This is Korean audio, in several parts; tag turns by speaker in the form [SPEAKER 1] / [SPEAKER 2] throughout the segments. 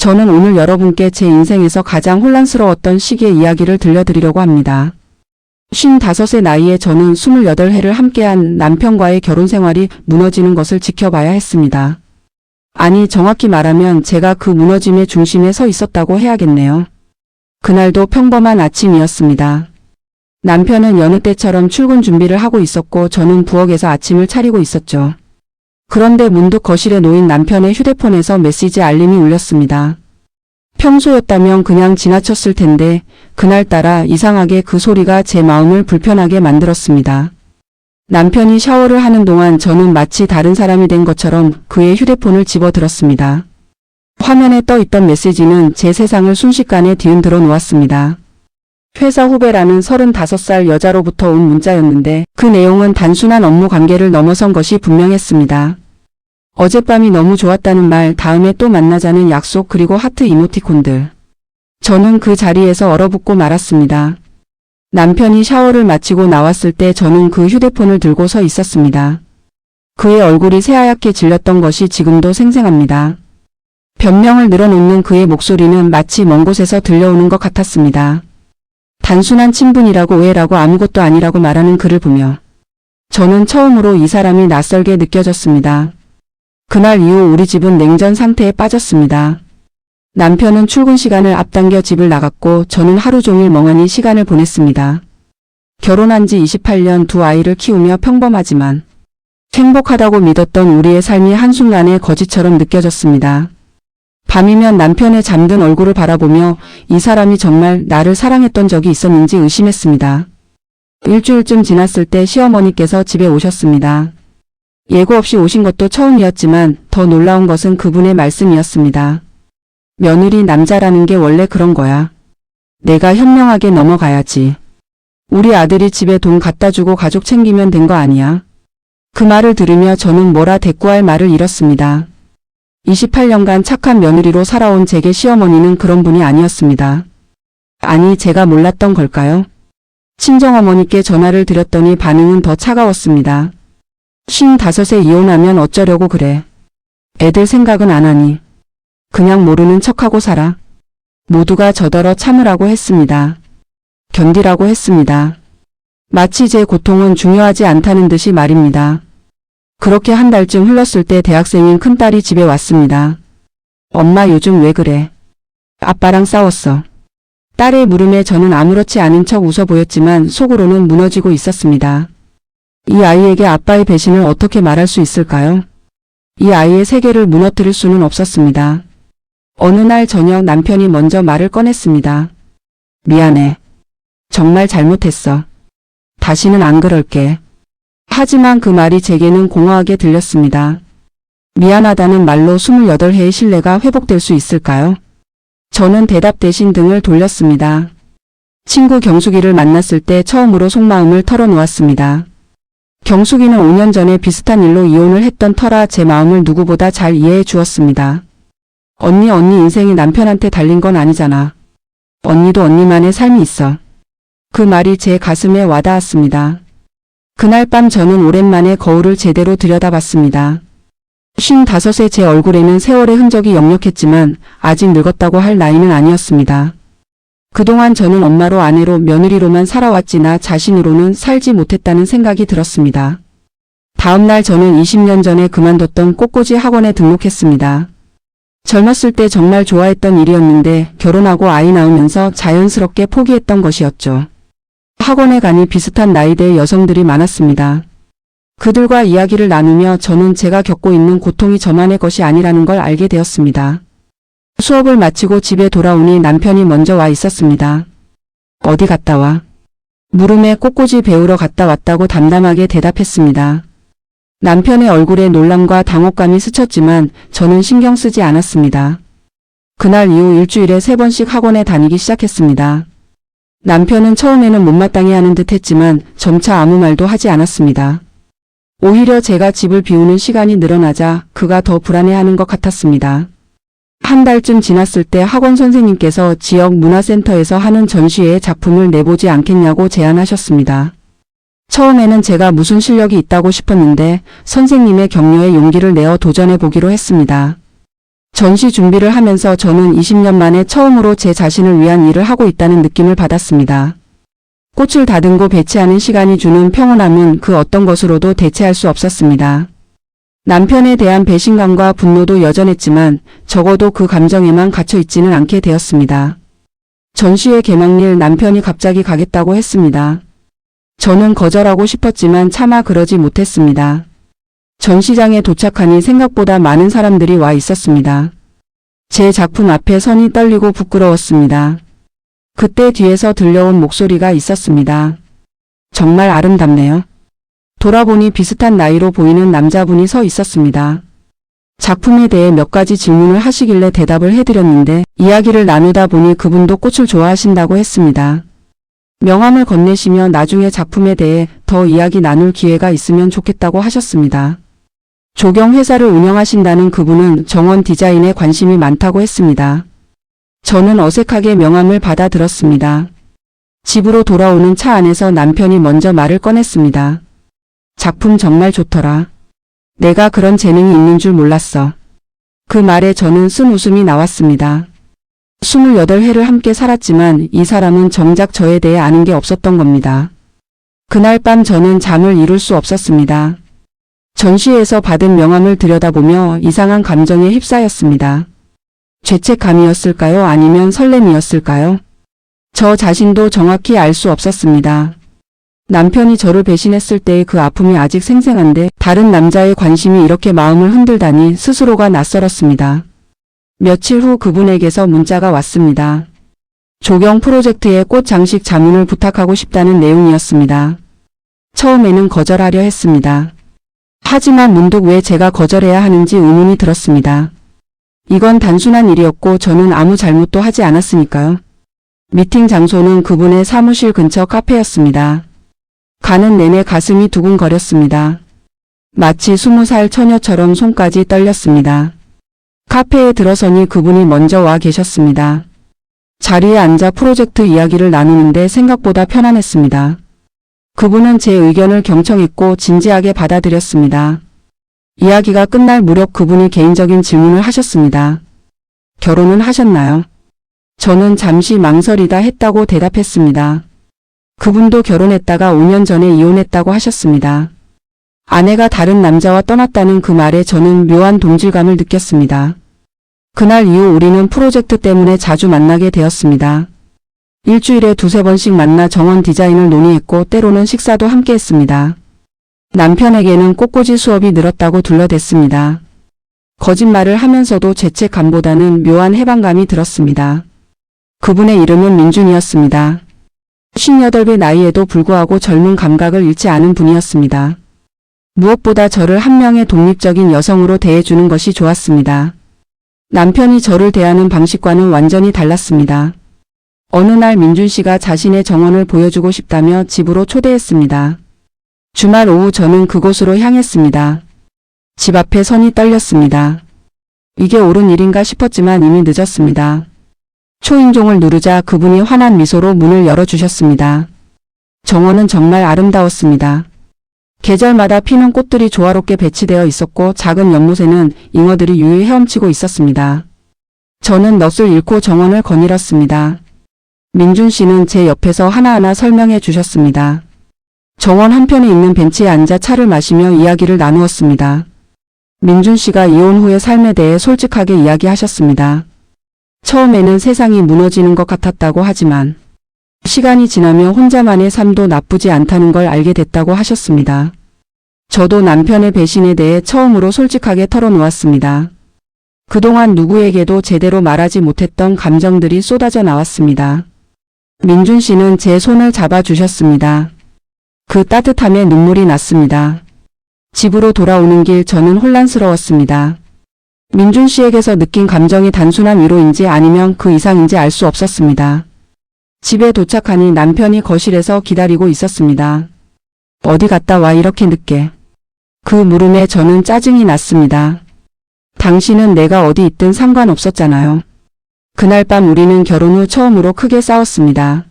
[SPEAKER 1] 저는 오늘 여러분께 제 인생에서 가장 혼란스러웠던 시기의 이야기를 들려드리려고 합니다. 55세 나이에 저는 28해를 함께한 남편과의 결혼 생활이 무너지는 것을 지켜봐야 했습니다. 아니, 정확히 말하면 제가 그 무너짐의 중심에 서 있었다고 해야겠네요. 그날도 평범한 아침이었습니다. 남편은 여느 때처럼 출근 준비를 하고 있었고 저는 부엌에서 아침을 차리고 있었죠. 그런데 문득 거실에 놓인 남편의 휴대폰에서 메시지 알림이 울렸습니다. 평소였다면 그냥 지나쳤을 텐데 그날따라 이상하게 그 소리가 제 마음을 불편하게 만들었습니다. 남편이 샤워를 하는 동안 저는 마치 다른 사람이 된 것처럼 그의 휴대폰을 집어들었습니다. 화면에 떠 있던 메시지는 제 세상을 순식간에 뒤흔들어 놓았습니다. 회사 후배라는 35살 여자로부터 온 문자였는데 그 내용은 단순한 업무 관계를 넘어선 것이 분명했습니다. 어젯밤이 너무 좋았다는 말, 다음에 또 만나자는 약속, 그리고 하트 이모티콘들. 저는 그 자리에서 얼어붙고 말았습니다. 남편이 샤워를 마치고 나왔을 때 저는 그 휴대폰을 들고 서 있었습니다. 그의 얼굴이 새하얗게 질렸던 것이 지금도 생생합니다. 변명을 늘어놓는 그의 목소리는 마치 먼 곳에서 들려오는 것 같았습니다. 단순한 친분이라고 오해라고 아무것도 아니라고 말하는 그를 보며 저는 처음으로 이 사람이 낯설게 느껴졌습니다. 그날 이후 우리 집은 냉전 상태에 빠졌습니다. 남편은 출근 시간을 앞당겨 집을 나갔고 저는 하루 종일 멍하니 시간을 보냈습니다. 결혼한 지 28년, 두 아이를 키우며 평범하지만 행복하다고 믿었던 우리의 삶이 한순간에 거짓처럼 느껴졌습니다. 밤이면 남편의 잠든 얼굴을 바라보며 이 사람이 정말 나를 사랑했던 적이 있었는지 의심했습니다. 일주일쯤 지났을 때 시어머니께서 집에 오셨습니다. 예고 없이 오신 것도 처음이었지만 더 놀라운 것은 그분의 말씀이었습니다. 며느리 남자라는 게 원래 그런 거야. 내가 현명하게 넘어가야지. 우리 아들이 집에 돈 갖다 주고 가족 챙기면 된 거 아니야. 그 말을 들으며 저는 뭐라 대꾸할 말을 잃었습니다. 28년간 착한 며느리로 살아온 제게 시어머니는 그런 분이 아니었습니다. 아니, 제가 몰랐던 걸까요? 친정어머니께 전화를 드렸더니 반응은 더 차가웠습니다. 55세 이혼하면 어쩌려고 그래. 애들 생각은 안 하니. 그냥 모르는 척하고 살아. 모두가 저더러 참으라고 했습니다. 견디라고 했습니다. 마치 제 고통은 중요하지 않다는 듯이 말입니다. 그렇게 한 달쯤 흘렀을 때 대학생인 큰딸이 집에 왔습니다. 엄마, 요즘 왜 그래? 아빠랑 싸웠어. 딸의 물음에 저는 아무렇지 않은 척 웃어 보였지만 속으로는 무너지고 있었습니다. 이 아이에게 아빠의 배신을 어떻게 말할 수 있을까요? 이 아이의 세계를 무너뜨릴 수는 없었습니다. 어느 날 저녁 남편이 먼저 말을 꺼냈습니다. 미안해. 정말 잘못했어. 다시는 안 그럴게. 하지만 그 말이 제게는 공허하게 들렸습니다. 미안하다는 말로 28회의 신뢰가 회복될 수 있을까요? 저는 대답 대신 등을 돌렸습니다. 친구 경숙이를 만났을 때 처음으로 속마음을 털어놓았습니다. 경숙이는 5년 전에 비슷한 일로 이혼을 했던 터라 제 마음을 누구보다 잘 이해해 주었습니다. 언니 인생이 남편한테 달린 건 아니잖아. 언니도 언니만의 삶이 있어. 그 말이 제 가슴에 와닿았습니다. 그날 밤 저는 오랜만에 거울을 제대로 들여다봤습니다. 55세 제 얼굴에는 세월의 흔적이 역력했지만 아직 늙었다고 할 나이는 아니었습니다. 그동안 저는 엄마로, 아내로, 며느리로만 살아왔지 나 자신으로는 살지 못했다는 생각이 들었습니다. 다음 날 저는 20년 전에 그만뒀던 꽃꽂이 학원에 등록했습니다. 젊었을 때 정말 좋아했던 일이었는데 결혼하고 아이 낳으면서 자연스럽게 포기했던 것이었죠. 학원에 가니 비슷한 나이대의 여성들이 많았습니다. 그들과 이야기를 나누며 저는 제가 겪고 있는 고통이 저만의 것이 아니라는 걸 알게 되었습니다. 수업을 마치고 집에 돌아오니 남편이 먼저 와 있었습니다. 어디 갔다 와? 물음에 꽃꽂이 배우러 갔다 왔다고 담담하게 대답했습니다. 남편의 얼굴에 놀람과 당혹감이 스쳤지만 저는 신경 쓰지 않았습니다. 그날 이후 일주일에 3번씩 학원에 다니기 시작했습니다. 남편은 처음에는 못마땅해 하는 듯 했지만 점차 아무 말도 하지 않았습니다. 오히려 제가 집을 비우는 시간이 늘어나자 그가 더 불안해하는 것 같았습니다. 한 달쯤 지났을 때 학원 선생님께서 지역 문화센터에서 하는 전시회에 작품을 내보지 않겠냐고 제안하셨습니다. 처음에는 제가 무슨 실력이 있다고 싶었는데 선생님의 격려에 용기를 내어 도전해 보기로 했습니다. 전시 준비를 하면서 저는 20년 만에 처음으로 제 자신을 위한 일을 하고 있다는 느낌을 받았습니다. 꽃을 다듬고 배치하는 시간이 주는 평온함은 그 어떤 것으로도 대체할 수 없었습니다. 남편에 대한 배신감과 분노도 여전했지만 적어도 그 감정에만 갇혀 있지는 않게 되었습니다. 전시회 개막일 남편이 갑자기 가겠다고 했습니다. 저는 거절하고 싶었지만 차마 그러지 못했습니다. 전시장에 도착하니 생각보다 많은 사람들이 와 있었습니다. 제 작품 앞에 선이 떨리고 부끄러웠습니다. 그때 뒤에서 들려온 목소리가 있었습니다. 정말 아름답네요. 돌아보니 비슷한 나이로 보이는 남자분이 서 있었습니다. 작품에 대해 몇 가지 질문을 하시길래 대답을 해드렸는데 이야기를 나누다 보니 그분도 꽃을 좋아하신다고 했습니다. 명함을 건네시며 나중에 작품에 대해 더 이야기 나눌 기회가 있으면 좋겠다고 하셨습니다. 조경 회사를 운영하신다는 그분은 정원 디자인에 관심이 많다고 했습니다. 저는 어색하게 명함을 받아들었습니다. 집으로 돌아오는 차 안에서 남편이 먼저 말을 꺼냈습니다. 작품 정말 좋더라. 내가 그런 재능이 있는 줄 몰랐어. 그 말에 저는 쓴 웃음이 나왔습니다. 28회를 함께 살았지만 이 사람은 정작 저에 대해 아는 게 없었던 겁니다. 그날 밤 저는 잠을 이룰 수 없었습니다. 전시회에서 받은 명함을 들여다보며 이상한 감정에 휩싸였습니다. 죄책감이었을까요? 아니면 설렘이었을까요? 저 자신도 정확히 알 수 없었습니다. 남편이 저를 배신했을 때의 그 아픔이 아직 생생한데 다른 남자의 관심이 이렇게 마음을 흔들다니 스스로가 낯설었습니다. 며칠 후 그분에게서 문자가 왔습니다. 조경 프로젝트의 꽃 장식 자문을 부탁하고 싶다는 내용이었습니다. 처음에는 거절하려 했습니다. 하지만 문득 왜 제가 거절해야 하는지 의문이 들었습니다. 이건 단순한 일이었고 저는 아무 잘못도 하지 않았으니까요. 미팅 장소는 그분의 사무실 근처 카페였습니다. 가는 내내 가슴이 두근거렸습니다. 마치 20살 처녀처럼 손까지 떨렸습니다. 카페에 들어서니 그분이 먼저 와 계셨습니다. 자리에 앉아 프로젝트 이야기를 나누는데 생각보다 편안했습니다. 그분은 제 의견을 경청했고 진지하게 받아들였습니다. 이야기가 끝날 무렵 그분이 개인적인 질문을 하셨습니다. 결혼은 하셨나요? 저는 잠시 망설이다 했다고 대답했습니다. 그분도 결혼했다가 5년 전에 이혼했다고 하셨습니다. 아내가 다른 남자와 떠났다는 그 말에 저는 묘한 동질감을 느꼈습니다. 그날 이후 우리는 프로젝트 때문에 자주 만나게 되었습니다. 일주일에 2~3번씩 만나 정원 디자인을 논의했고 때로는 식사도 함께 했습니다. 남편에게는 꽃꽂이 수업이 늘었다고 둘러댔습니다. 거짓말을 하면서도 죄책감보다는 묘한 해방감이 들었습니다. 그분의 이름은 민준이었습니다. 58의 나이에도 불구하고 젊은 감각을 잃지 않은 분이었습니다. 무엇보다 저를 한 명의 독립적인 여성으로 대해주는 것이 좋았습니다. 남편이 저를 대하는 방식과는 완전히 달랐습니다. 어느 날 민준 씨가 자신의 정원을 보여주고 싶다며 집으로 초대했습니다. 주말 오후 저는 그곳으로 향했습니다. 집 앞에 선이 떨렸습니다. 이게 옳은 일인가 싶었지만 이미 늦었습니다. 초인종을 누르자 그분이 환한 미소로 문을 열어주셨습니다. 정원은 정말 아름다웠습니다. 계절마다 피는 꽃들이 조화롭게 배치되어 있었고 작은 연못에는 잉어들이 유유히 헤엄치고 있었습니다. 저는 넋을 잃고 정원을 거닐었습니다. 민준 씨는 제 옆에서 하나하나 설명해 주셨습니다. 정원 한편에 있는 벤치에 앉아 차를 마시며 이야기를 나누었습니다. 민준 씨가 이혼 후의 삶에 대해 솔직하게 이야기하셨습니다. 처음에는 세상이 무너지는 것 같았다고 하지만 시간이 지나며 혼자만의 삶도 나쁘지 않다는 걸 알게 됐다고 하셨습니다. 저도 남편의 배신에 대해 처음으로 솔직하게 털어놓았습니다. 그동안 누구에게도 제대로 말하지 못했던 감정들이 쏟아져 나왔습니다. 민준 씨는 제 손을 잡아주셨습니다. 그 따뜻함에 눈물이 났습니다. 집으로 돌아오는 길 저는 혼란스러웠습니다. 민준 씨에게서 느낀 감정이 단순한 위로인지 아니면 그 이상인지 알 수 없었습니다. 집에 도착하니 남편이 거실에서 기다리고 있었습니다. 어디 갔다 와 이렇게 늦게. 그 물음에 저는 짜증이 났습니다. 당신은 내가 어디 있든 상관없었잖아요. 그날 밤 우리는 결혼 후 처음으로 크게 싸웠습니다.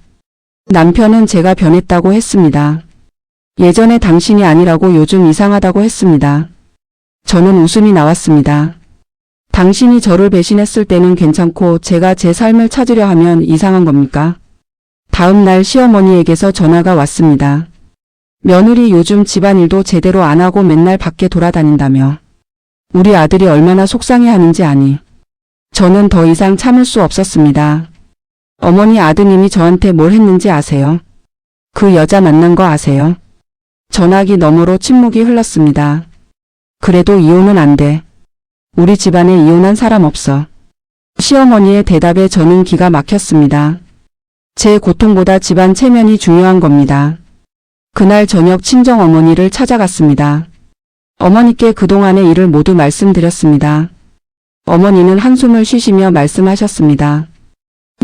[SPEAKER 1] 남편은 제가 변했다고 했습니다. 예전에 당신이 아니라고 요즘 이상하다고 했습니다. 저는 웃음이 나왔습니다. 당신이 저를 배신했을 때는 괜찮고 제가 제 삶을 찾으려 하면 이상한 겁니까? 다음 날 시어머니에게서 전화가 왔습니다. 며느리 요즘 집안일도 제대로 안 하고 맨날 밖에 돌아다닌다며. 우리 아들이 얼마나 속상해하는지 아니. 저는 더 이상 참을 수 없었습니다. 어머니, 아드님이 저한테 뭘 했는지 아세요? 그 여자 만난 거 아세요? 전화기 너머로 침묵이 흘렀습니다. 그래도 이혼은 안 돼. 우리 집안에 이혼한 사람 없어. 시어머니의 대답에 저는 기가 막혔습니다. 제 고통보다 집안 체면이 중요한 겁니다. 그날 저녁 친정어머니를 찾아갔습니다. 어머니께 그동안의 일을 모두 말씀드렸습니다. 어머니는 한숨을 쉬시며 말씀하셨습니다.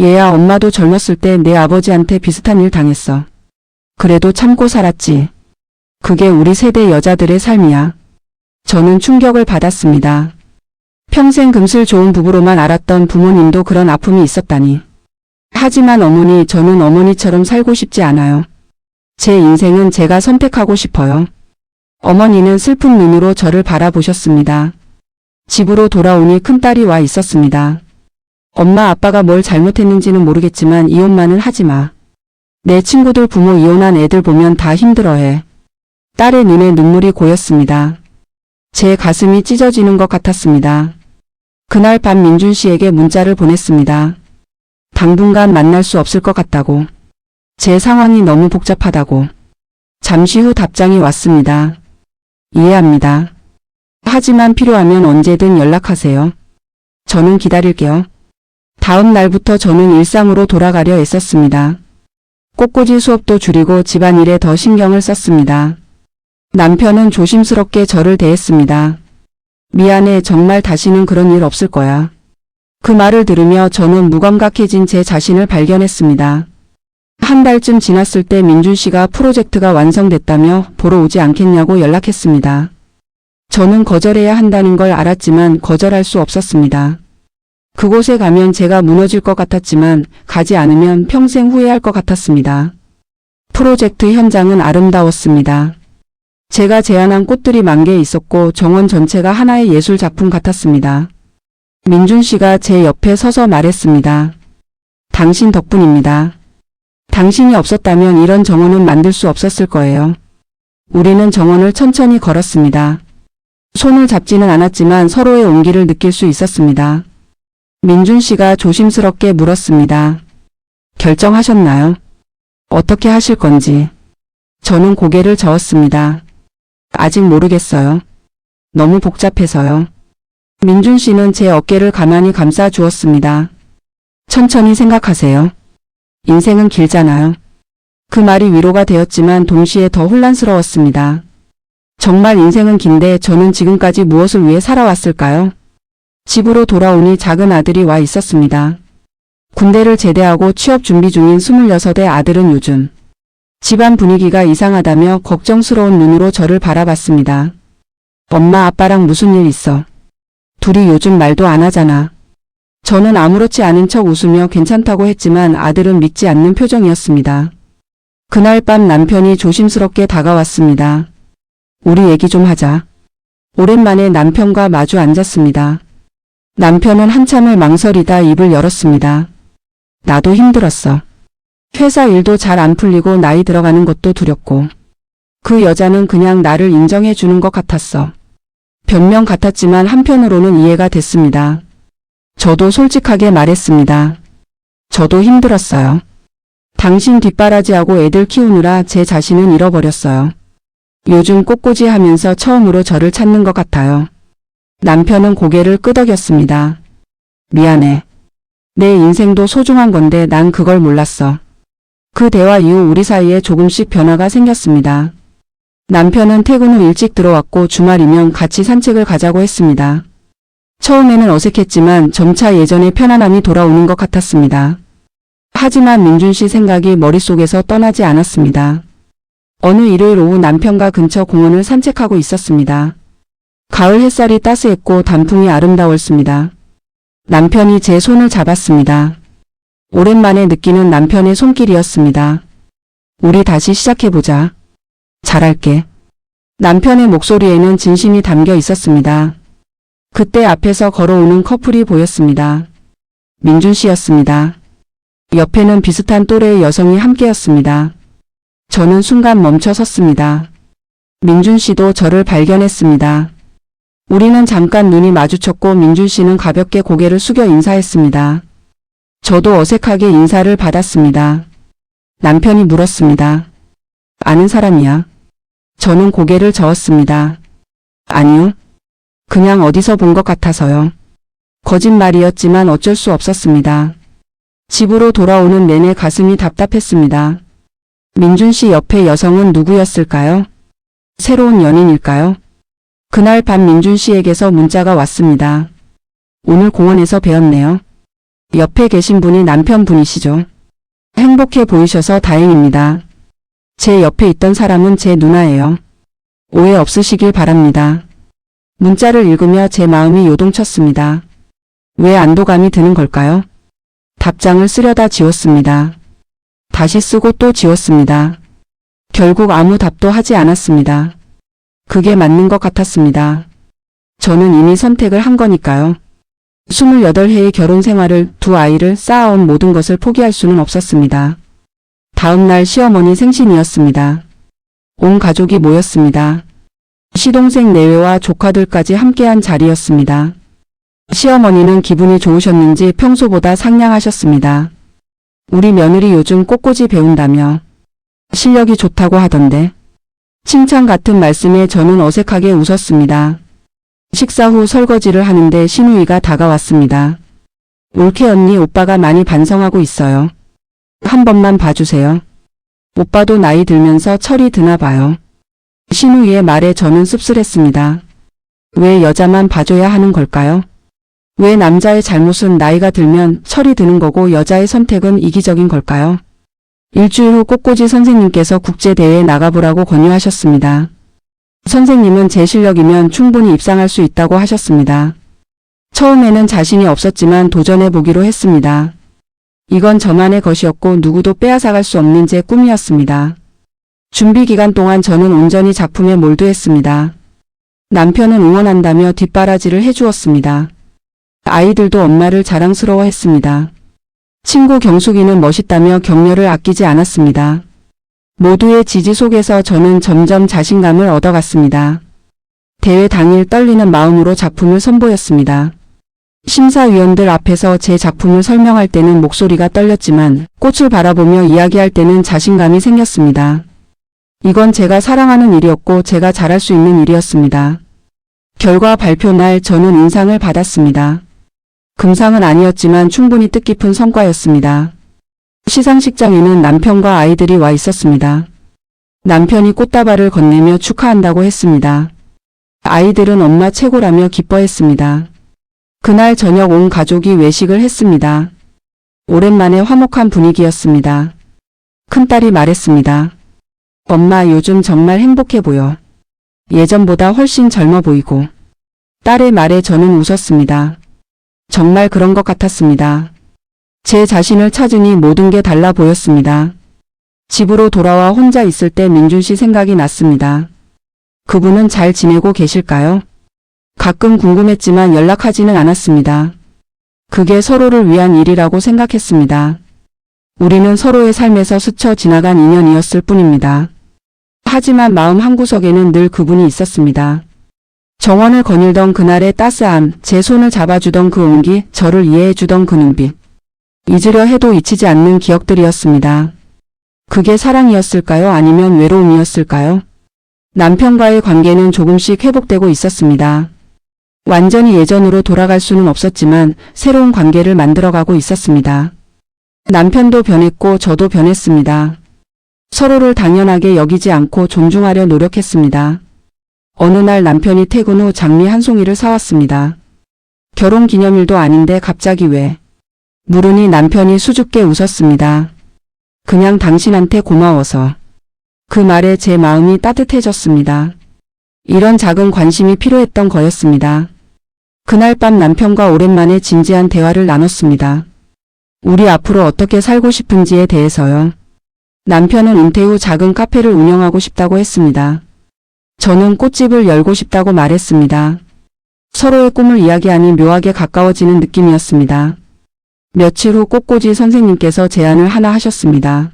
[SPEAKER 1] 얘야, 엄마도 젊었을 때 내 아버지한테 비슷한 일 당했어. 그래도 참고 살았지. 그게 우리 세대 여자들의 삶이야. 저는 충격을 받았습니다. 평생 금슬 좋은 부부로만 알았던 부모님도 그런 아픔이 있었다니. 하지만 어머니, 저는 어머니처럼 살고 싶지 않아요. 제 인생은 제가 선택하고 싶어요. 어머니는 슬픈 눈으로 저를 바라보셨습니다. 집으로 돌아오니 큰딸이 와 있었습니다. 엄마, 아빠가 뭘 잘못했는지는 모르겠지만 이혼만은 하지 마. 내 친구들 부모 이혼한 애들 보면 다 힘들어해. 딸의 눈에 눈물이 고였습니다. 제 가슴이 찢어지는 것 같았습니다. 그날 밤 민준 씨에게 문자를 보냈습니다. 당분간 만날 수 없을 것 같다고. 제 상황이 너무 복잡하다고. 잠시 후 답장이 왔습니다. 이해합니다. 하지만 필요하면 언제든 연락하세요. 저는 기다릴게요. 다음 날부터 저는 일상으로 돌아가려 애썼습니다. 꽃꽂이 수업도 줄이고 집안일에 더 신경을 썼습니다. 남편은 조심스럽게 저를 대했습니다. 미안해, 정말 다시는 그런 일 없을 거야. 그 말을 들으며 저는 무감각해진 제 자신을 발견했습니다. 한 달쯤 지났을 때 민준 씨가 프로젝트가 완성됐다며 보러 오지 않겠냐고 연락했습니다. 저는 거절해야 한다는 걸 알았지만 거절할 수 없었습니다. 그곳에 가면 제가 무너질 것 같았지만 가지 않으면 평생 후회할 것 같았습니다. 프로젝트 현장은 아름다웠습니다. 제가 제안한 꽃들이 만개 있었고 정원 전체가 하나의 예술 작품 같았습니다. 민준 씨가 제 옆에 서서 말했습니다. 당신 덕분입니다. 당신이 없었다면 이런 정원은 만들 수 없었을 거예요. 우리는 정원을 천천히 걸었습니다. 손을 잡지는 않았지만 서로의 온기를 느낄 수 있었습니다. 민준 씨가 조심스럽게 물었습니다. 결정하셨나요? 어떻게 하실 건지. 저는 고개를 저었습니다. 아직 모르겠어요. 너무 복잡해서요. 민준 씨는 제 어깨를 가만히 감싸 주었습니다. 천천히 생각하세요. 인생은 길잖아요. 그 말이 위로가 되었지만 동시에 더 혼란스러웠습니다. 정말 인생은 긴데 저는 지금까지 무엇을 위해 살아왔을까요? 집으로 돌아오니 작은 아들이 와 있었습니다. 군대를 제대하고 취업 준비 중인 26의 아들은 요즘 집안 분위기가 이상하다며 걱정스러운 눈으로 저를 바라봤습니다. 엄마, 아빠랑 무슨 일 있어? 둘이 요즘 말도 안 하잖아. 저는 아무렇지 않은 척 웃으며 괜찮다고 했지만 아들은 믿지 않는 표정이었습니다. 그날 밤 남편이 조심스럽게 다가왔습니다. 우리 얘기 좀 하자. 오랜만에 남편과 마주 앉았습니다. 남편은 한참을 망설이다 입을 열었습니다. 나도 힘들었어. 회사 일도 잘 안 풀리고 나이 들어가는 것도 두렵고. 그 여자는 그냥 나를 인정해 주는 것 같았어. 변명 같았지만 한편으로는 이해가 됐습니다. 저도 솔직하게 말했습니다. 저도 힘들었어요. 당신 뒷바라지하고 애들 키우느라 제 자신은 잃어버렸어요. 요즘 꽃꽂이 하면서 처음으로 저를 찾는 것 같아요. 남편은 고개를 끄덕였습니다. 미안해. 내 인생도 소중한 건데 난 그걸 몰랐어. 그 대화 이후 우리 사이에 조금씩 변화가 생겼습니다. 남편은 퇴근 후 일찍 들어왔고 주말이면 같이 산책을 가자고 했습니다. 처음에는 어색했지만 점차 예전의 편안함이 돌아오는 것 같았습니다. 하지만 민준 씨 생각이 머릿속에서 떠나지 않았습니다. 어느 일요일 오후 남편과 근처 공원을 산책하고 있었습니다. 가을 햇살이 따스했고 단풍이 아름다웠습니다. 남편이 제 손을 잡았습니다. 오랜만에 느끼는 남편의 손길이었습니다. 우리 다시 시작해보자. 잘할게. 남편의 목소리에는 진심이 담겨 있었습니다. 그때 앞에서 걸어오는 커플이 보였습니다. 민준 씨였습니다. 옆에는 비슷한 또래의 여성이 함께였습니다. 저는 순간 멈춰 섰습니다. 민준 씨도 저를 발견했습니다. 우리는 잠깐 눈이 마주쳤고 민준 씨는 가볍게 고개를 숙여 인사했습니다. 저도 어색하게 인사를 받았습니다. 남편이 물었습니다. 아는 사람이야? 저는 고개를 저었습니다. 아니요. 그냥 어디서 본 것 같아서요. 거짓말이었지만 어쩔 수 없었습니다. 집으로 돌아오는 내내 가슴이 답답했습니다. 민준 씨 옆에 여성은 누구였을까요? 새로운 연인일까요? 그날 밤 민준 씨에게서 문자가 왔습니다. 오늘 공원에서 뵈었네요. 옆에 계신 분이 남편분이시죠? 행복해 보이셔서 다행입니다. 제 옆에 있던 사람은 제 누나예요. 오해 없으시길 바랍니다. 문자를 읽으며 제 마음이 요동쳤습니다. 왜 안도감이 드는 걸까요? 답장을 쓰려다 지웠습니다. 다시 쓰고 또 지웠습니다. 결국 아무 답도 하지 않았습니다. 그게 맞는 것 같았습니다. 저는 이미 선택을 한 거니까요. 28회의 결혼 생활을, 두 아이를 쌓아온 모든 것을 포기할 수는 없었습니다. 다음 날 시어머니 생신이었습니다. 온 가족이 모였습니다. 시동생 내외와 조카들까지 함께한 자리였습니다. 시어머니는 기분이 좋으셨는지 평소보다 상냥하셨습니다. 우리 며느리 요즘 꽃꽂이 배운다며 실력이 좋다고 하던데. 칭찬 같은 말씀에 저는 어색하게 웃었습니다. 식사 후 설거지를 하는데 신우이가 다가왔습니다. 올케 언니, 오빠가 많이 반성하고 있어요. 한 번만 봐주세요. 오빠도 나이 들면서 철이 드나 봐요. 신우이의 말에 저는 씁쓸했습니다. 왜 여자만 봐줘야 하는 걸까요? 왜 남자의 잘못은 나이가 들면 철이 드는 거고 여자의 선택은 이기적인 걸까요? 일주일 후 꽃꽂이 선생님께서 국제대회에 나가보라고 권유하셨습니다. 선생님은 제 실력이면 충분히 입상할 수 있다고 하셨습니다. 처음에는 자신이 없었지만 도전해보기로 했습니다. 이건 저만의 것이었고 누구도 빼앗아갈 수 없는 제 꿈이었습니다. 준비 기간 동안 저는 온전히 작품에 몰두했습니다. 남편은 응원한다며 뒷바라지를 해주었습니다. 아이들도 엄마를 자랑스러워했습니다. 친구 경숙이는 멋있다며 격려를 아끼지 않았습니다. 모두의 지지 속에서 저는 점점 자신감을 얻어갔습니다. 대회 당일 떨리는 마음으로 작품을 선보였습니다. 심사위원들 앞에서 제 작품을 설명할 때는 목소리가 떨렸지만 꽃을 바라보며 이야기할 때는 자신감이 생겼습니다. 이건 제가 사랑하는 일이었고 제가 잘할 수 있는 일이었습니다. 결과 발표 날 저는 인상을 받았습니다. 금상은 아니었지만 충분히 뜻깊은 성과였습니다. 시상식장에는 남편과 아이들이 와 있었습니다. 남편이 꽃다발을 건네며 축하한다고 했습니다. 아이들은 엄마 최고라며 기뻐했습니다. 그날 저녁 온 가족이 외식을 했습니다. 오랜만에 화목한 분위기였습니다. 큰딸이 말했습니다. 엄마, 요즘 정말 행복해 보여. 예전보다 훨씬 젊어 보이고. 딸의 말에 저는 웃었습니다. 정말 그런 것 같았습니다. 제 자신을 찾으니 모든 게 달라 보였습니다. 집으로 돌아와 혼자 있을 때 민준 씨 생각이 났습니다. 그분은 잘 지내고 계실까요? 가끔 궁금했지만 연락하지는 않았습니다. 그게 서로를 위한 일이라고 생각했습니다. 우리는 서로의 삶에서 스쳐 지나간 인연이었을 뿐입니다. 하지만 마음 한구석에는 늘 그분이 있었습니다. 정원을 거닐던 그날의 따스함, 제 손을 잡아주던 그 온기, 저를 이해해주던 그 눈빛. 잊으려 해도 잊히지 않는 기억들이었습니다. 그게 사랑이었을까요? 아니면 외로움이었을까요? 남편과의 관계는 조금씩 회복되고 있었습니다. 완전히 예전으로 돌아갈 수는 없었지만 새로운 관계를 만들어가고 있었습니다. 남편도 변했고 저도 변했습니다. 서로를 당연하게 여기지 않고 존중하려 노력했습니다. 어느 날 남편이 퇴근 후 장미 한 송이를 사왔습니다. 결혼 기념일도 아닌데 갑자기 왜? 물으니 남편이 수줍게 웃었습니다. 그냥 당신한테 고마워서. 그 말에 제 마음이 따뜻해졌습니다. 이런 작은 관심이 필요했던 거였습니다. 그날 밤 남편과 오랜만에 진지한 대화를 나눴습니다. 우리 앞으로 어떻게 살고 싶은지에 대해서요. 남편은 은퇴 후 작은 카페를 운영하고 싶다고 했습니다. 저는 꽃집을 열고 싶다고 말했습니다. 서로의 꿈을 이야기하니 묘하게 가까워지는 느낌이었습니다. 며칠 후 꽃꽂이 선생님께서 제안을 하나 하셨습니다.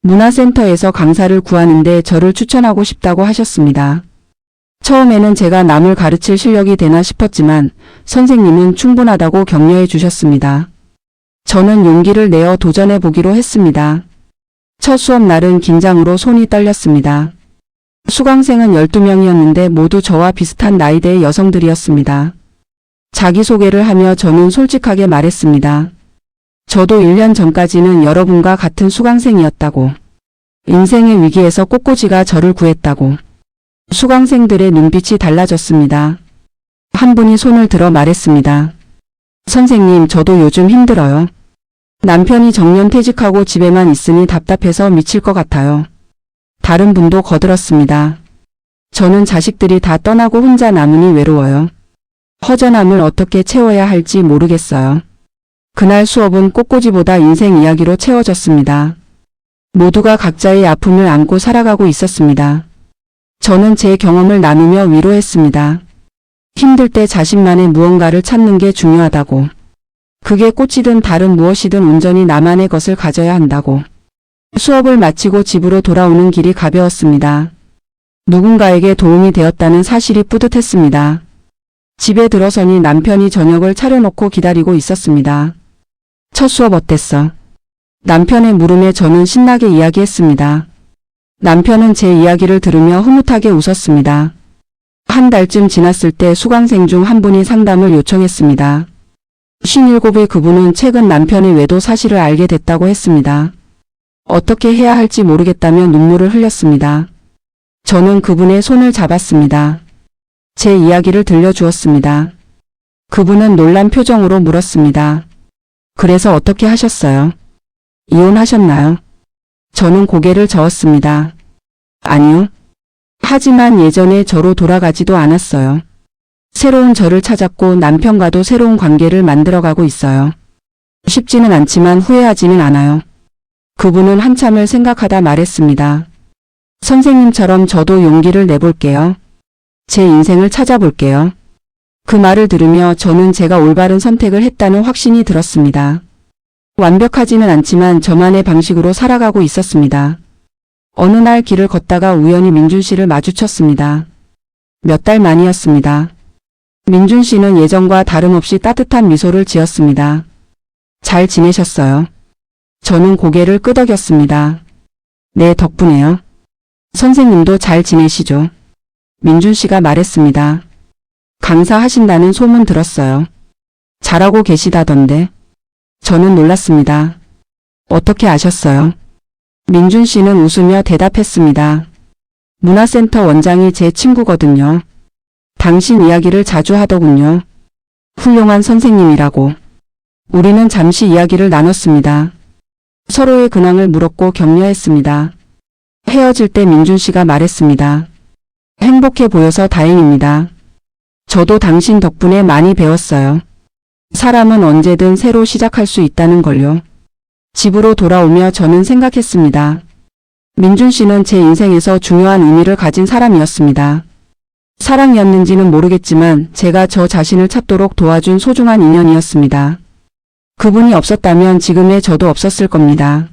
[SPEAKER 1] 문화센터에서 강사를 구하는데 저를 추천하고 싶다고 하셨습니다. 처음에는 제가 남을 가르칠 실력이 되나 싶었지만 선생님은 충분하다고 격려해 주셨습니다. 저는 용기를 내어 도전해 보기로 했습니다. 첫 수업 날은 긴장으로 손이 떨렸습니다. 수강생은 12명이었는데 모두 저와 비슷한 나이대의 여성들이었습니다. 자기소개를 하며 저는 솔직하게 말했습니다. 저도 1년 전까지는 여러분과 같은 수강생이었다고. 인생의 위기에서 꽃꽂이가 저를 구했다고. 수강생들의 눈빛이 달라졌습니다. 한 분이 손을 들어 말했습니다. 선생님, 저도 요즘 힘들어요. 남편이 정년퇴직하고 집에만 있으니 답답해서 미칠 것 같아요. 다른 분도 거들었습니다. 저는 자식들이 다 떠나고 혼자 남으니 외로워요. 허전함을 어떻게 채워야 할지 모르겠어요. 그날 수업은 꽃꽂이보다 인생 이야기로 채워졌습니다. 모두가 각자의 아픔을 안고 살아가고 있었습니다. 저는 제 경험을 나누며 위로했습니다. 힘들 때 자신만의 무언가를 찾는 게 중요하다고. 그게 꽃이든 다른 무엇이든 온전히 나만의 것을 가져야 한다고. 수업을 마치고 집으로 돌아오는 길이 가벼웠습니다. 누군가에게 도움이 되었다는 사실이 뿌듯했습니다. 집에 들어서니 남편이 저녁을 차려놓고 기다리고 있었습니다. 첫 수업 어땠어? 남편의 물음에 저는 신나게 이야기했습니다. 남편은 제 이야기를 들으며 흐뭇하게 웃었습니다. 한 달쯤 지났을 때 수강생 중 한 분이 상담을 요청했습니다. 57의 그분은 최근 남편의 외도 사실을 알게 됐다고 했습니다. 어떻게 해야 할지 모르겠다며 눈물을 흘렸습니다. 저는 그분의 손을 잡았습니다. 제 이야기를 들려주었습니다. 그분은 놀란 표정으로 물었습니다. 그래서 어떻게 하셨어요? 이혼하셨나요? 저는 고개를 저었습니다. 아니요. 하지만 예전에 저로 돌아가지도 않았어요. 새로운 저를 찾았고 남편과도 새로운 관계를 만들어가고 있어요. 쉽지는 않지만 후회하지는 않아요. 그분은 한참을 생각하다 말했습니다. 선생님처럼 저도 용기를 내볼게요. 제 인생을 찾아볼게요. 그 말을 들으며 저는 제가 올바른 선택을 했다는 확신이 들었습니다. 완벽하지는 않지만 저만의 방식으로 살아가고 있었습니다. 어느 날 길을 걷다가 우연히 민준 씨를 마주쳤습니다. 몇 달 만이었습니다. 민준 씨는 예전과 다름없이 따뜻한 미소를 지었습니다. 잘 지내셨어요? 저는 고개를 끄덕였습니다. 네, 덕분에요. 선생님도 잘 지내시죠? 민준 씨가 말했습니다. 강사하신다는 소문 들었어요. 잘하고 계시다던데. 저는 놀랐습니다. 어떻게 아셨어요? 민준 씨는 웃으며 대답했습니다. 문화센터 원장이 제 친구거든요. 당신 이야기를 자주 하더군요. 훌륭한 선생님이라고. 우리는 잠시 이야기를 나눴습니다. 서로의 근황을 물었고 격려했습니다. 헤어질 때 민준 씨가 말했습니다. 행복해 보여서 다행입니다. 저도 당신 덕분에 많이 배웠어요. 사람은 언제든 새로 시작할 수 있다는 걸요. 집으로 돌아오며 저는 생각했습니다. 민준 씨는 제 인생에서 중요한 의미를 가진 사람이었습니다. 사랑이었는지는 모르겠지만 제가 저 자신을 찾도록 도와준 소중한 인연이었습니다. 그분이 없었다면 지금의 저도 없었을 겁니다.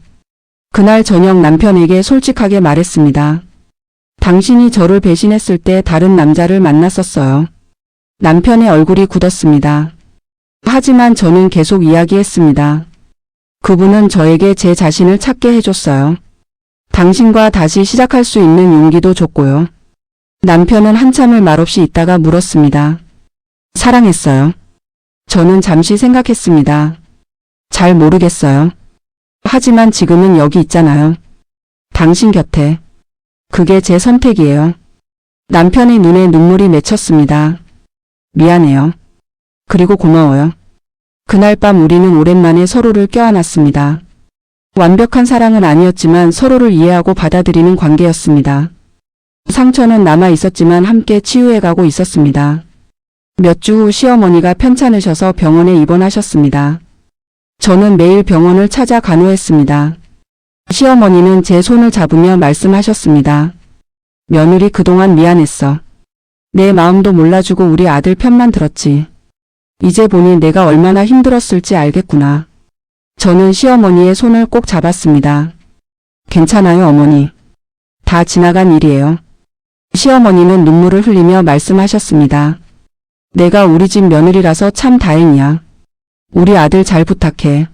[SPEAKER 1] 그날 저녁 남편에게 솔직하게 말했습니다. 당신이 저를 배신했을 때 다른 남자를 만났었어요. 남편의 얼굴이 굳었습니다. 하지만 저는 계속 이야기했습니다. 그분은 저에게 제 자신을 찾게 해줬어요. 당신과 다시 시작할 수 있는 용기도 줬고요. 남편은 한참을 말없이 있다가 물었습니다. 사랑했어요? 저는 잠시 생각했습니다. 잘 모르겠어요. 하지만 지금은 여기 있잖아요. 당신 곁에. 그게 제 선택이에요. 남편의 눈에 눈물이 맺혔습니다. 미안해요. 그리고 고마워요. 그날 밤 우리는 오랜만에 서로를 껴안았습니다. 완벽한 사랑은 아니었지만 서로를 이해하고 받아들이는 관계였습니다. 상처는 남아 있었지만 함께 치유해가고 있었습니다. 몇 주 후 시어머니가 편찮으셔서 병원에 입원하셨습니다. 저는 매일 병원을 찾아 간호했습니다. 시어머니는 제 손을 잡으며 말씀하셨습니다. 며느리 그동안 미안했어. 내 마음도 몰라주고 우리 아들 편만 들었지. 이제 보니 내가 얼마나 힘들었을지 알겠구나. 저는 시어머니의 손을 꼭 잡았습니다. 괜찮아요, 어머니. 다 지나간 일이에요. 시어머니는 눈물을 흘리며 말씀하셨습니다. 내가 우리 집 며느리라서 참 다행이야. 우리 아들 잘 부탁해.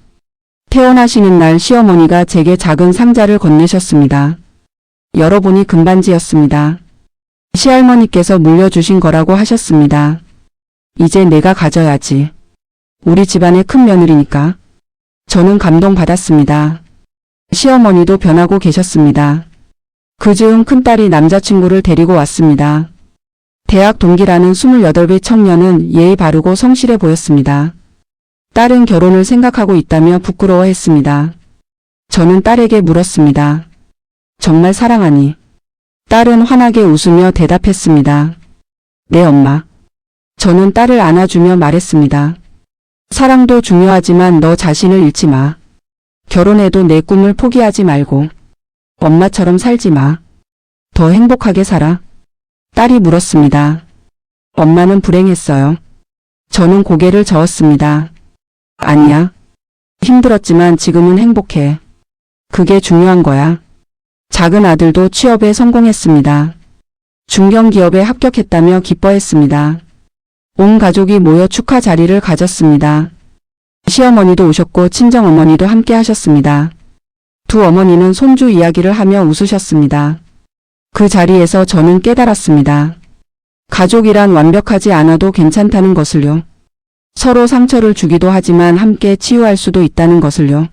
[SPEAKER 1] 퇴원하시는 날 시어머니가 제게 작은 상자를 건네셨습니다. 열어보니 금반지였습니다. 시할머니께서 물려주신 거라고 하셨습니다. 이제 내가 가져야지. 우리 집안의 큰 며느리니까. 저는 감동받았습니다. 시어머니도 변하고 계셨습니다. 그 즈음 큰딸이 남자친구를 데리고 왔습니다. 대학 동기라는 28의 청년은 예의 바르고 성실해 보였습니다. 딸은 결혼을 생각하고 있다며 부끄러워했습니다. 저는 딸에게 물었습니다. 정말 사랑하니? 딸은 환하게 웃으며 대답했습니다. 네, 엄마. 저는 딸을 안아주며 말했습니다. 사랑도 중요하지만 너 자신을 잃지 마. 결혼해도 내 꿈을 포기하지 말고 엄마처럼 살지 마. 더 행복하게 살아. 딸이 물었습니다. 엄마는 불행했어요. 저는 고개를 저었습니다. 아니야. 힘들었지만 지금은 행복해. 그게 중요한 거야. 작은 아들도 취업에 성공했습니다. 중견기업에 합격했다며 기뻐했습니다. 온 가족이 모여 축하 자리를 가졌습니다. 시어머니도 오셨고 친정어머니도 함께 하셨습니다. 두 어머니는 손주 이야기를 하며 웃으셨습니다. 그 자리에서 저는 깨달았습니다. 가족이란 완벽하지 않아도 괜찮다는 것을요. 서로 상처를 주기도 하지만 함께 치유할 수도 있다는 것을요.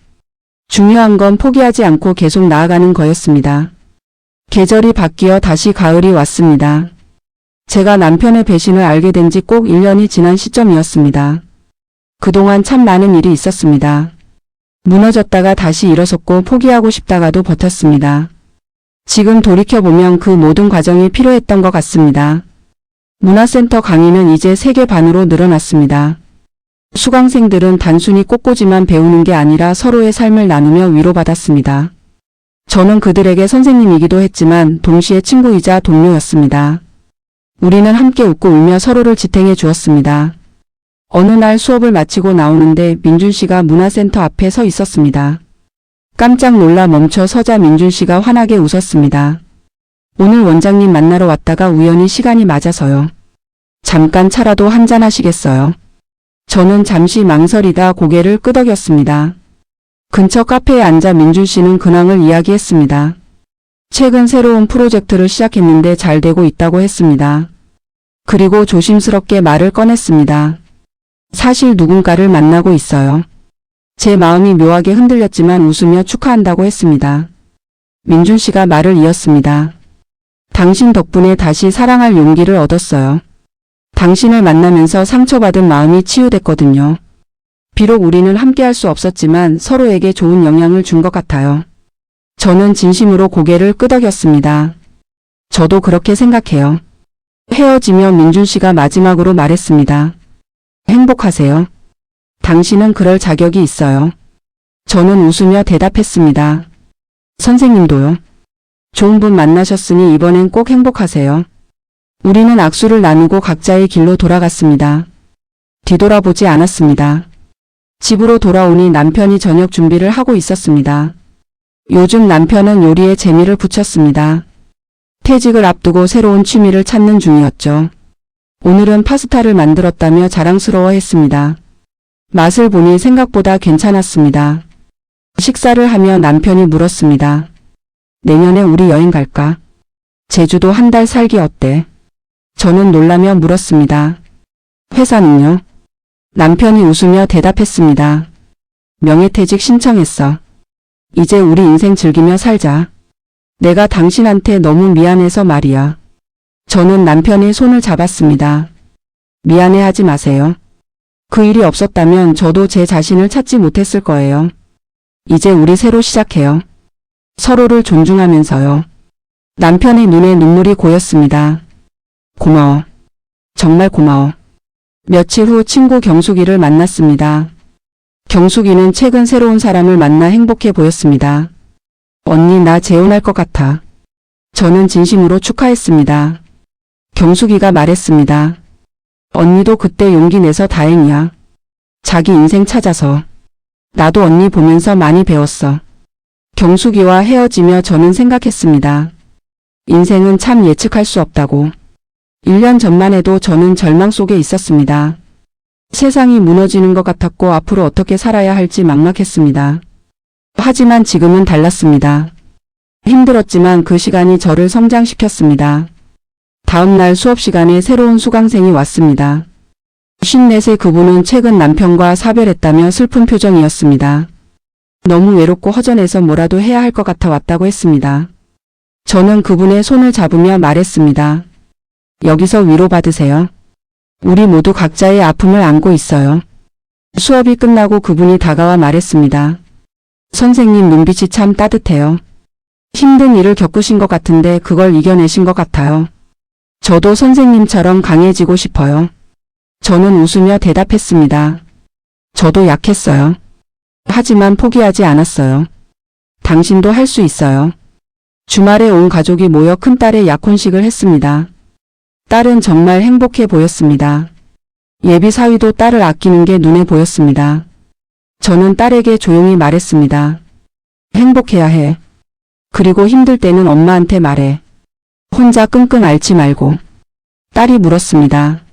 [SPEAKER 1] 중요한 건 포기하지 않고 계속 나아가는 거였습니다. 계절이 바뀌어 다시 가을이 왔습니다. 제가 남편의 배신을 알게 된 지 꼭 1년이 지난 시점이었습니다. 그동안 참 많은 일이 있었습니다. 무너졌다가 다시 일어섰고 포기하고 싶다가도 버텼습니다. 지금 돌이켜보면 그 모든 과정이 필요했던 것 같습니다. 문화센터 강의는 이제 3개 반으로 늘어났습니다. 수강생들은 단순히 꽃꽂이만 배우는 게 아니라 서로의 삶을 나누며 위로받았습니다. 저는 그들에게 선생님이기도 했지만 동시에 친구이자 동료였습니다. 우리는 함께 웃고 울며 서로를 지탱해 주었습니다. 어느 날 수업을 마치고 나오는데 민준 씨가 문화센터 앞에 서 있었습니다. 깜짝 놀라 멈춰 서자 민준 씨가 환하게 웃었습니다. 오늘 원장님 만나러 왔다가 우연히 시간이 맞아서요. 잠깐 차라도 한잔 하시겠어요? 저는 잠시 망설이다 고개를 끄덕였습니다. 근처 카페에 앉아 민준 씨는 근황을 이야기했습니다. 최근 새로운 프로젝트를 시작했는데 잘 되고 있다고 했습니다. 그리고 조심스럽게 말을 꺼냈습니다. 사실 누군가를 만나고 있어요. 제 마음이 묘하게 흔들렸지만 웃으며 축하한다고 했습니다. 민준 씨가 말을 이었습니다. 당신 덕분에 다시 사랑할 용기를 얻었어요. 당신을 만나면서 상처받은 마음이 치유됐거든요. 비록 우리는 함께할 수 없었지만 서로에게 좋은 영향을 준 것 같아요. 저는 진심으로 고개를 끄덕였습니다. 저도 그렇게 생각해요. 헤어지며 민준 씨가 마지막으로 말했습니다. 행복하세요. 당신은 그럴 자격이 있어요. 저는 웃으며 대답했습니다. 선생님도요. 좋은 분 만나셨으니 이번엔 꼭 행복하세요. 우리는 악수를 나누고 각자의 길로 돌아갔습니다. 뒤돌아보지 않았습니다. 집으로 돌아오니 남편이 저녁 준비를 하고 있었습니다. 요즘 남편은 요리에 재미를 붙였습니다. 퇴직을 앞두고 새로운 취미를 찾는 중이었죠. 오늘은 파스타를 만들었다며 자랑스러워했습니다. 맛을 보니 생각보다 괜찮았습니다. 식사를 하며 남편이 물었습니다. 내년에 우리 여행 갈까? 제주도 한 달 살기 어때? 저는 놀라며 물었습니다. 회사는요? 남편이 웃으며 대답했습니다. 명예퇴직 신청했어. 이제 우리 인생 즐기며 살자. 내가 당신한테 너무 미안해서 말이야. 저는 남편의 손을 잡았습니다. 미안해하지 마세요. 그 일이 없었다면 저도 제 자신을 찾지 못했을 거예요. 이제 우리 새로 시작해요. 서로를 존중하면서요. 남편의 눈에 눈물이 고였습니다. 고마워. 정말 고마워. 며칠 후 친구 경숙이를 만났습니다. 경숙이는 최근 새로운 사람을 만나 행복해 보였습니다. 언니 나 재혼할 것 같아. 저는 진심으로 축하했습니다. 경숙이가 말했습니다. 언니도 그때 용기 내서 다행이야. 자기 인생 찾아서. 나도 언니 보면서 많이 배웠어. 경숙이와 헤어지며 저는 생각했습니다. 인생은 참 예측할 수 없다고. 1년 전만 해도 저는 절망 속에 있었습니다. 세상이 무너지는 것 같았고 앞으로 어떻게 살아야 할지 막막했습니다. 하지만 지금은 달랐습니다. 힘들었지만 그 시간이 저를 성장시켰습니다. 다음 날 수업 시간에 새로운 수강생이 왔습니다. 54세 그분은 최근 남편과 사별했다며 슬픈 표정이었습니다. 너무 외롭고 허전해서 뭐라도 해야 할 것 같아 왔다고 했습니다. 저는 그분의 손을 잡으며 말했습니다. 여기서 위로받으세요. 우리 모두 각자의 아픔을 안고 있어요. 수업이 끝나고 그분이 다가와 말했습니다. 선생님 눈빛이 참 따뜻해요. 힘든 일을 겪으신 것 같은데 그걸 이겨내신 것 같아요. 저도 선생님처럼 강해지고 싶어요. 저는 웃으며 대답했습니다. 저도 약했어요. 하지만 포기하지 않았어요. 당신도 할 수 있어요. 주말에 온 가족이 모여 큰딸의 약혼식을 했습니다. 딸은 정말 행복해 보였습니다. 예비 사위도 딸을 아끼는 게 눈에 보였습니다. 저는 딸에게 조용히 말했습니다. 행복해야 해. 그리고 힘들 때는 엄마한테 말해. 혼자 끙끙 앓지 말고. 딸이 물었습니다.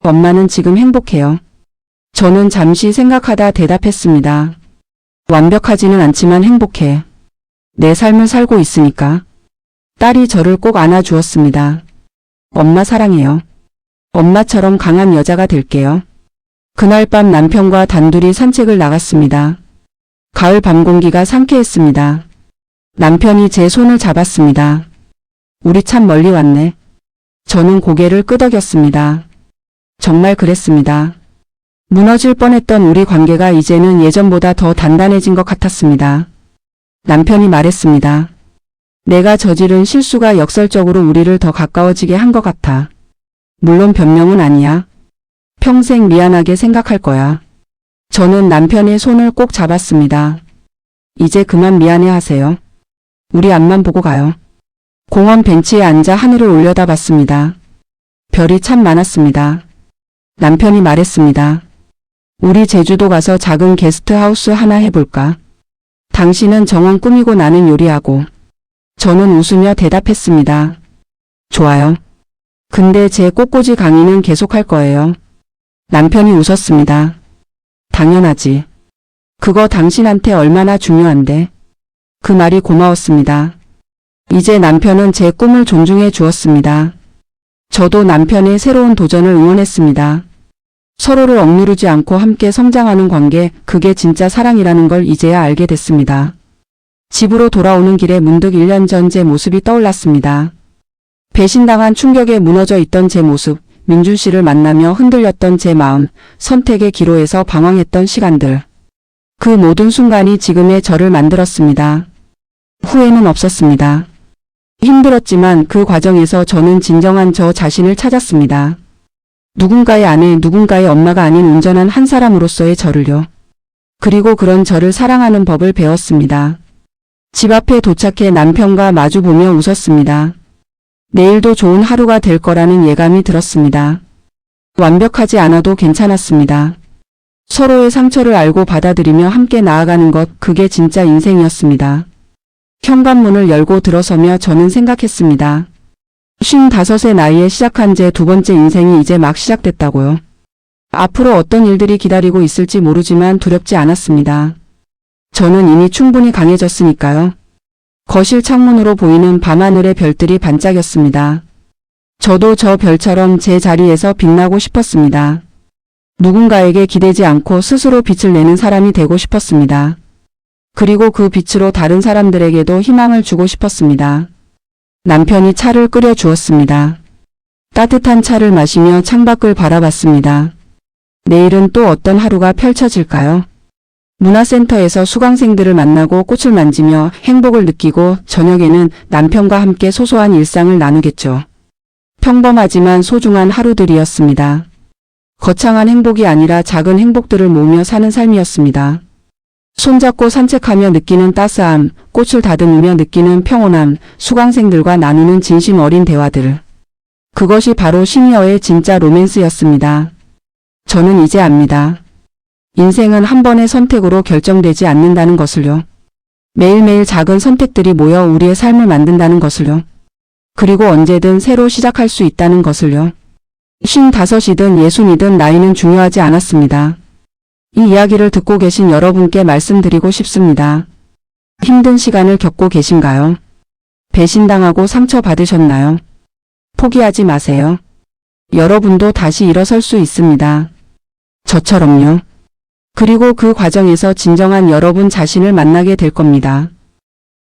[SPEAKER 1] 엄마는 지금 행복해요. 저는 잠시 생각하다 대답했습니다. 완벽하지는 않지만 행복해. 내 삶을 살고 있으니까. 딸이 저를 꼭 안아주었습니다. 엄마 사랑해요. 엄마처럼 강한 여자가 될게요. 그날 밤 남편과 단둘이 산책을 나갔습니다. 가을 밤 공기가 상쾌했습니다. 남편이 제 손을 잡았습니다. 우리 참 멀리 왔네. 저는 고개를 끄덕였습니다. 정말 그랬습니다. 무너질 뻔했던 우리 관계가 이제는 예전보다 더 단단해진 것 같았습니다. 남편이 말했습니다. 내가 저지른 실수가 역설적으로 우리를 더 가까워지게 한 것 같아. 물론 변명은 아니야. 평생 미안하게 생각할 거야. 저는 남편의 손을 꼭 잡았습니다. 이제 그만 미안해하세요. 우리 앞만 보고 가요. 공원 벤치에 앉아 하늘을 올려다봤습니다. 별이 참 많았습니다. 남편이 말했습니다. 우리 제주도 가서 작은 게스트하우스 하나 해볼까? 당신은 정원 꾸미고 나는 요리하고. 저는 웃으며 대답했습니다. 좋아요. 근데 제 꽃꽂이 강의는 계속할 거예요. 남편이 웃었습니다. 당연하지. 그거 당신한테 얼마나 중요한데. 그 말이 고마웠습니다. 이제 남편은 제 꿈을 존중해 주었습니다. 저도 남편의 새로운 도전을 응원했습니다. 서로를 억누르지 않고 함께 성장하는 관계, 그게 진짜 사랑이라는 걸 이제야 알게 됐습니다. 집으로 돌아오는 길에 문득 1년 전 제 모습이 떠올랐습니다. 배신당한 충격에 무너져 있던 제 모습, 민준 씨를 만나며 흔들렸던 제 마음, 선택의 기로에서 방황했던 시간들. 그 모든 순간이 지금의 저를 만들었습니다. 후회는 없었습니다. 힘들었지만 그 과정에서 저는 진정한 저 자신을 찾았습니다. 누군가의 아내, 누군가의 엄마가 아닌 온전한 한 사람으로서의 저를요. 그리고 그런 저를 사랑하는 법을 배웠습니다. 집 앞에 도착해 남편과 마주보며 웃었습니다. 내일도 좋은 하루가 될 거라는 예감이 들었습니다. 완벽하지 않아도 괜찮았습니다. 서로의 상처를 알고 받아들이며 함께 나아가는 것, 그게 진짜 인생이었습니다. 현관문을 열고 들어서며 저는 생각했습니다. 55의 나이에 시작한 제 두 번째 인생이 이제 막 시작됐다고요. 앞으로 어떤 일들이 기다리고 있을지 모르지만 두렵지 않았습니다. 저는 이미 충분히 강해졌으니까요. 거실 창문으로 보이는 밤하늘의 별들이 반짝였습니다. 저도 저 별처럼 제 자리에서 빛나고 싶었습니다. 누군가에게 기대지 않고 스스로 빛을 내는 사람이 되고 싶었습니다. 그리고 그 빛으로 다른 사람들에게도 희망을 주고 싶었습니다. 남편이 차를 끓여 주었습니다. 따뜻한 차를 마시며 창밖을 바라봤습니다. 내일은 또 어떤 하루가 펼쳐질까요? 문화센터에서 수강생들을 만나고 꽃을 만지며 행복을 느끼고 저녁에는 남편과 함께 소소한 일상을 나누겠죠. 평범하지만 소중한 하루들이었습니다. 거창한 행복이 아니라 작은 행복들을 모으며 사는 삶이었습니다. 손잡고 산책하며 느끼는 따스함, 꽃을 다듬으며 느끼는 평온함, 수강생들과 나누는 진심 어린 대화들. 그것이 바로 시니어의 진짜 로맨스였습니다. 저는 이제 압니다. 인생은 한 번의 선택으로 결정되지 않는다는 것을요. 매일매일 작은 선택들이 모여 우리의 삶을 만든다는 것을요. 그리고 언제든 새로 시작할 수 있다는 것을요. 55이든 60이든 나이는 중요하지 않았습니다. 이 이야기를 듣고 계신 여러분께 말씀드리고 싶습니다. 힘든 시간을 겪고 계신가요? 배신당하고 상처받으셨나요? 포기하지 마세요. 여러분도 다시 일어설 수 있습니다. 저처럼요. 그리고 그 과정에서 진정한 여러분 자신을 만나게 될 겁니다.